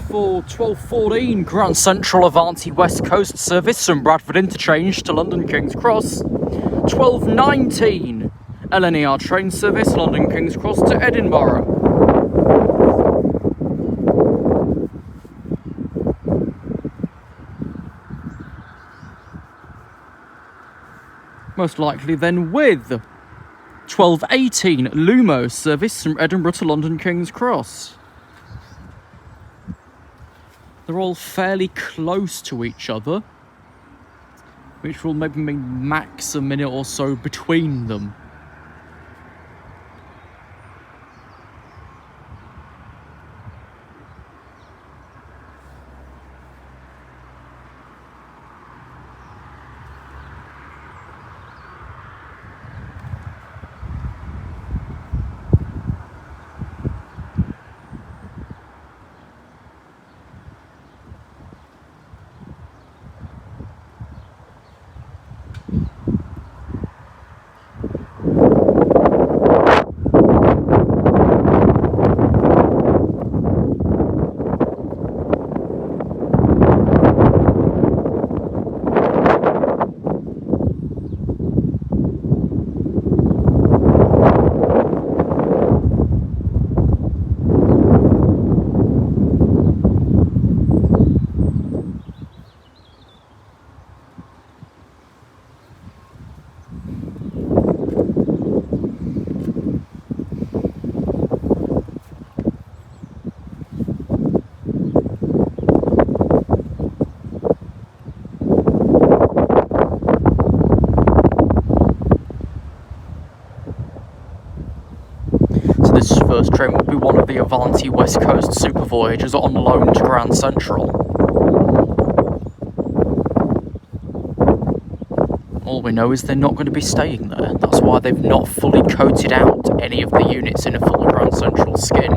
For 12:14 Grand Central Avanti West Coast service from Bradford Interchange to London King's Cross. 12:19 LNER train service London King's Cross to Edinburgh. Most likely then with 12:18 Lumo service from Edinburgh to London King's Cross. They're all fairly close to each other, which will maybe mean max a minute or so between them. This first train will be one of the Avanti West Coast Super Voyagers on loan to Grand Central. All we know is they're not going to be staying there. That's why they've not fully coated out any of the units in a full Grand Central skin.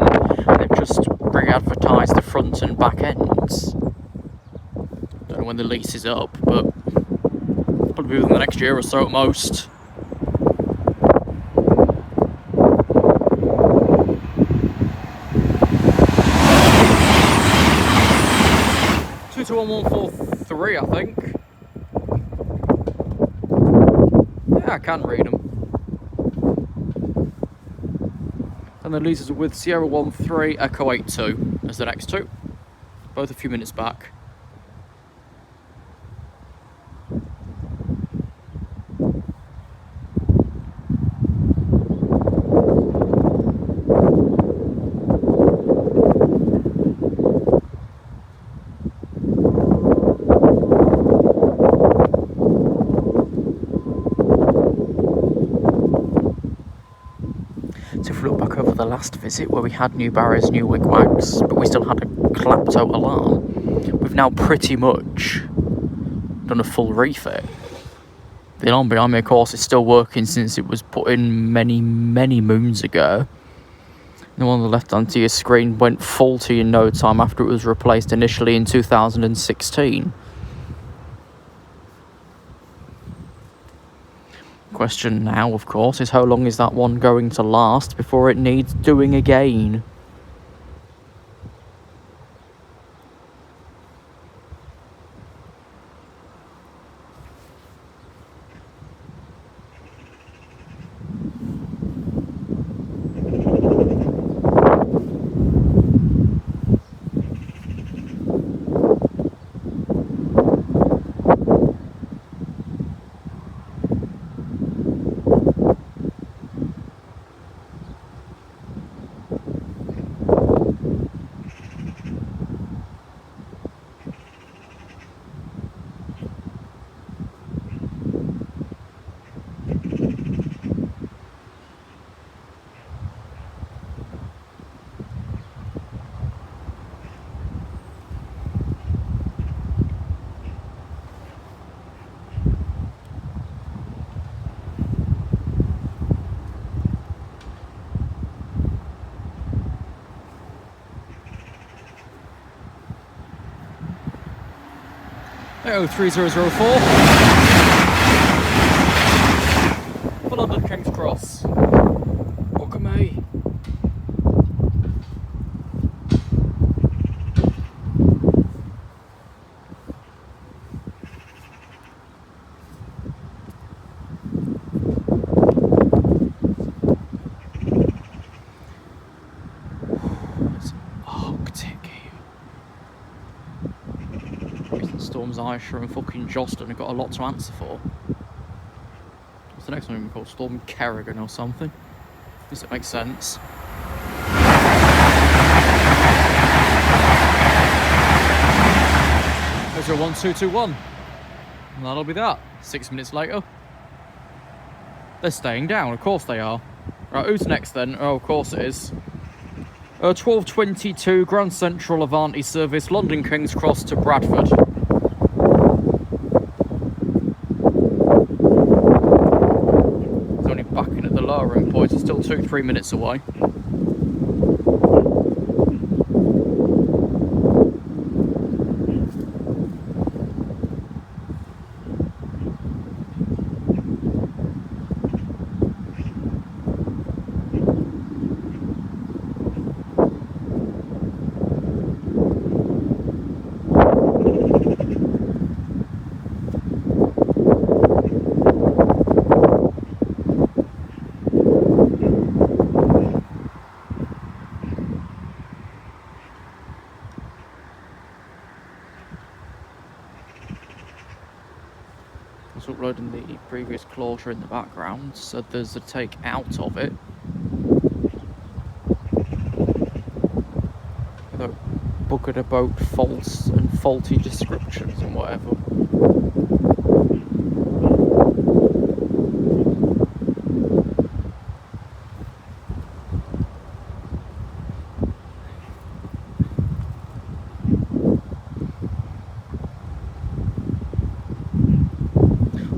They've just re-advertised the front and back ends. Don't know when the lease is up, but probably within the next year or so at most. To 1143, I think. Yeah, I can read them. And the leases are with Sierra 13 Echo 82 as the next two. Both a few minutes back. So if we look back over the last visit where we had new barriers, new wigwags, but we still had a clapped-out alarm, we've now pretty much done a full refit. The alarm behind me, of course, is still working since it was put in many, many moons ago. The one on the left-hand to your screen went faulty in no time after it was replaced initially in 2016. Question now, of course, is how long is that one going to last before it needs doing again? 3004 for London King's Cross. Look at me. It's Arctic here. Recent storms Aisha and fucking Joston have got a lot to answer for. What's the next one called? Storm Kerrigan or something? Does it make sense? 01221. And that'll be that. 6 minutes later. They're staying down, of course they are. Right, who's next then? Oh, of course it is. 1222 Grand Central Avanti service, London King's Cross to Bradford. It's only backing at the lowering point, it's still 2-3 minutes away. Uploading the previous closure in the background, so there's a take out of it. Without buggered about false and faulty descriptions and whatever.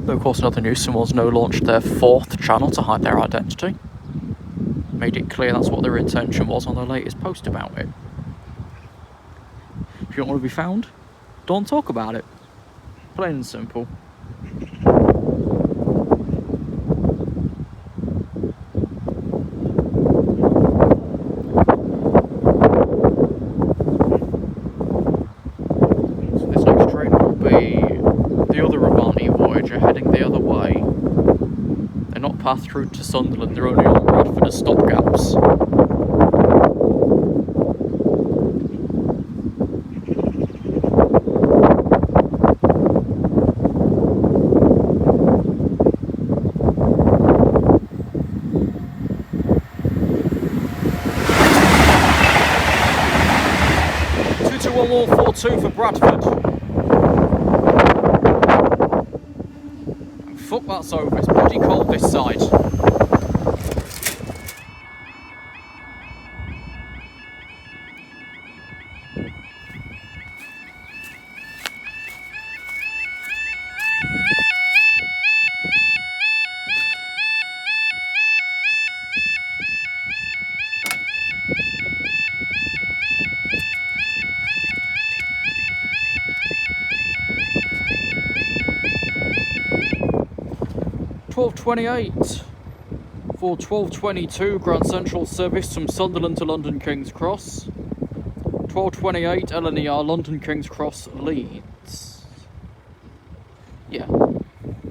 Of course, another news, someone's now launched their 4th channel to hide their identity. Made it clear that's what their intention was on their latest post about it. If you don't want to be found, don't talk about it. Plain and simple. So this next train will be the other Avanti Voyager heading the other way. They're not Fasteroute to Sunderland, they're only on Retford as stopgaps. For Bradford. Fuck, that's over. It's bloody cold this side. .28 for 1222 Grand Central service from Sunderland to London King's Cross. 1228 LNER London King's Cross Leeds. Yeah,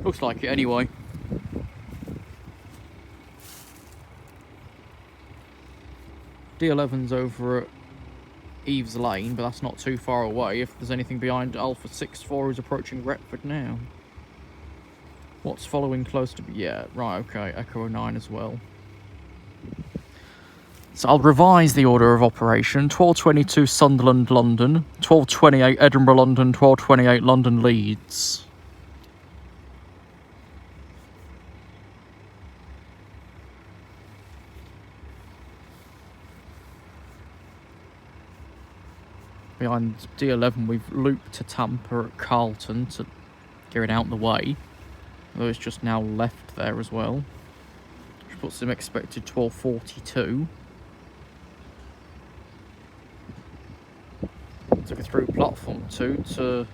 looks like it anyway. D11's over at Eves Lane, but that's not too far away. If there's anything behind Alpha 64 is approaching Retford now. What's following close to... yeah, right, okay, Echo 09 as well. So I'll revise the order of operation. 1222 Sunderland, London. 1228 Edinburgh, London. 1228 London, Leeds. Behind D11, we've looped to Tampa at Carlton to get it out of the way. Although it's just now left there as well. Which puts them expected 1242. Took it through platform 2 to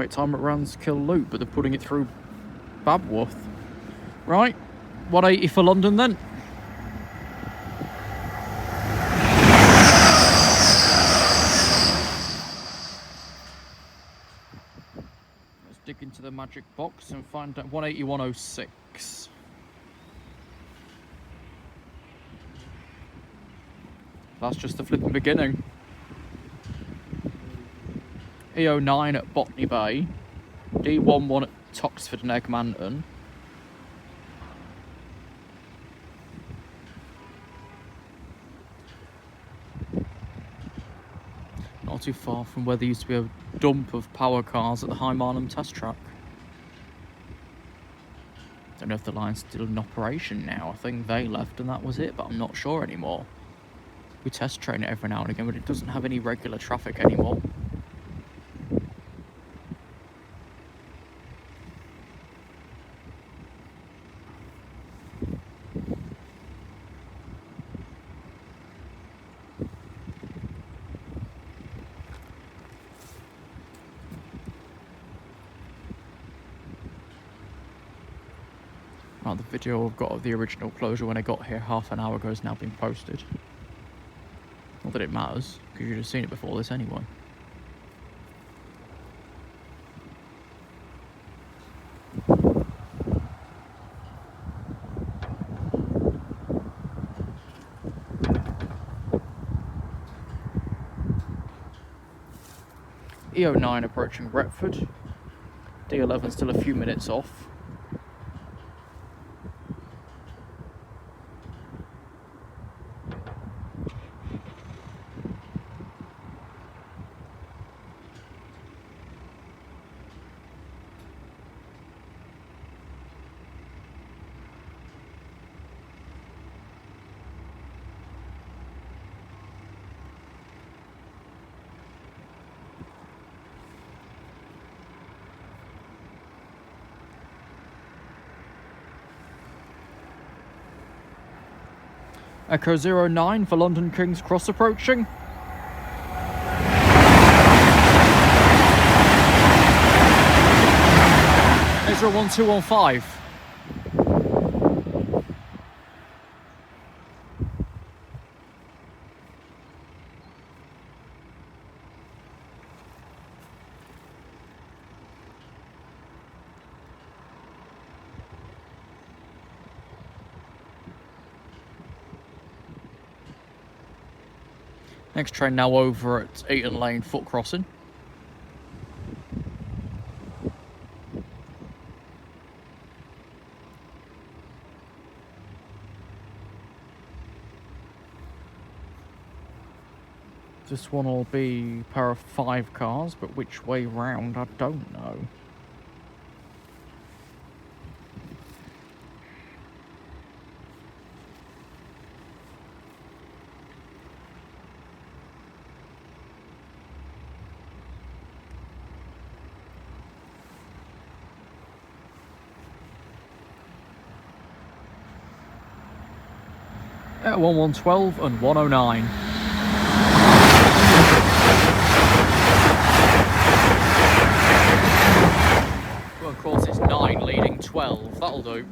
Wait time at Ranskill Loop, but they're putting it through Babworth. Right, 180 for London then. Let's dig into the magic box and find out 180, 106. That's just the flipping beginning. E09 at Botany Bay, D11 at Toxford and Egmanton, not too far from where there used to be a dump of power cars at the High Marnham test track. Don't know if the line's still in operation now. I think they left and that was it, but I'm not sure anymore. We test train it every now and again, but it doesn't have any regular traffic anymore. Right, the video I've got of the original closure when I got here half an hour ago has now been posted. Not that it matters, because you'd have seen it before this anyway. E09 approaching Retford. D11 still a few minutes off. Echo 09 for London King's Cross approaching. Ezra 1215. NexTrain now over at Eaton Lane foot crossing. This one will be a pair of 5 cars, but which way round, I don't know. At 1112 and 109. Well, of course it's 9 leading 12, that'll do.